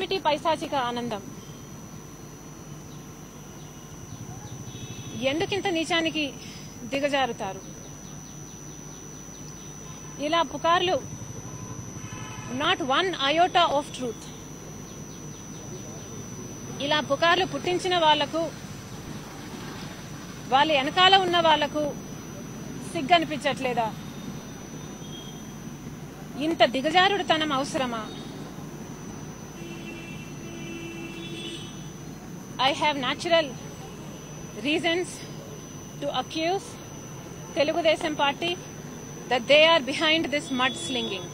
ఏమిటి పైశాచిక ఆనందం? ఎందుకింత నీచానికి దిగజారుతారు? ఇలా పుకార్లు, not one iota of truth. ఇలా పుకార్లు పుట్టించిన వాళ్లకు, వాళ్ళ వెనకాల ఉన్న వాళ్లకు సిగ్గనిపించట్లేదా? ఇంత దిగజారుడుతనం అవసరమా? I have natural reasons to accuse Telugudesam party that they are behind this mudslinging.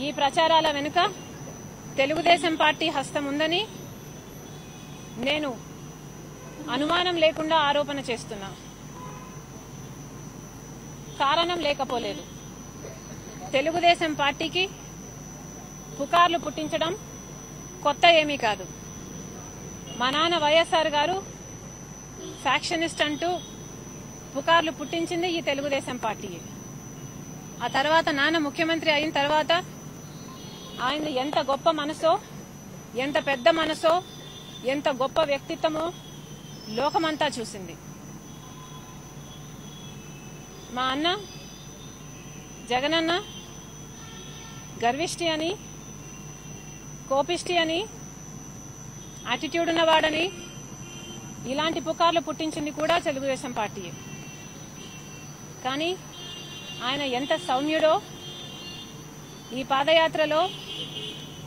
ఈ ప్రచారాల వెనుక తెలుగుదేశం పార్టీ హస్తం ఉందని నేను అనుమానం లేకుండా ఆరోపణ చేస్తున్నా. కారణం లేకపోలేదు. తెలుగుదేశం పార్టీకి పుకార్లు పుట్టించడం కొత్త ఏమీ కాదు. మా నాన్న వైఎస్ఆర్ గారు ఫ్యాక్షనిస్ట్ అంటూ పుకార్లు పుట్టించింది ఈ తెలుగుదేశం పార్టీయే. ఆ తర్వాత నాన్న ముఖ్యమంత్రి అయిన తర్వాత ఆయన ఎంత గొప్ప మనసో, ఎంత పెద్ద మనసో, ఎంత గొప్ప వ్యక్తిత్వమో లోకమంతా చూసింది. మా అన్న జగనన్న గర్విష్టి అని, కోపిష్టి అని, యాటిట్యూడ్ ఉన్నవాడని ఇలాంటి పుకార్లు పుట్టించింది కూడా తెలుగుదేశం పార్టీయే. కానీ ఆయన ఎంత సౌమ్యుడో ఈ పాదయాత్రలో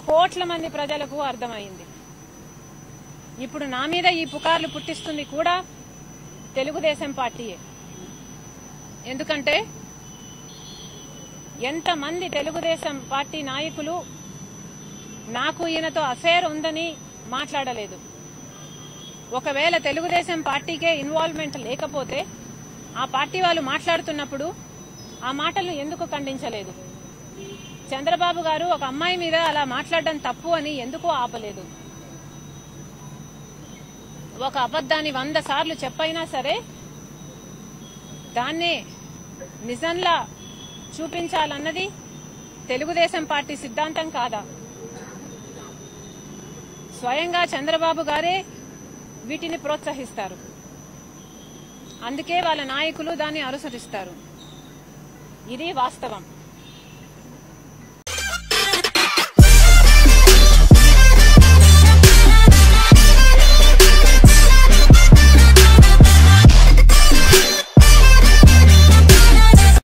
కోట్ల మంది ప్రజలకు అర్థమైంది. ఇప్పుడు నా మీద ఈ పుకార్లు పుట్టిస్తుంది కూడా తెలుగుదేశం పార్టీయే. ఎందుకంటే ఎంతమంది తెలుగుదేశం పార్టీ నాయకులు నాకు ఈయనతో అఫేర్ ఉందని మాట్లాడలేదు. ఒకవేళ తెలుగుదేశం పార్టీకే ఇన్వాల్వ్మెంట్ లేకపోతే ఆ పార్టీ వాళ్ళు మాట్లాడుతున్నప్పుడు ఆ మాటలను ఎందుకు ఖండించలేదు? చంద్రబాబు గారు ఒక అమ్మాయి మీద అలా మాట్లాడడం తప్పు అని ఎందుకు ఆపలేదు? ఒక అబద్ధాన్ని 100 సార్లు చెప్పైనా సరే దాన్నే నిజంలా చూపించాలన్నది తెలుగుదేశం పార్టీ సిద్ధాంతం కాదా? స్వయంగా చంద్రబాబు గారే వీటిని ప్రోత్సహిస్తారు. అందుకే వాళ్ళ నాయకులు దాన్ని అనుసరిస్తారు. ఇది వాస్తవం.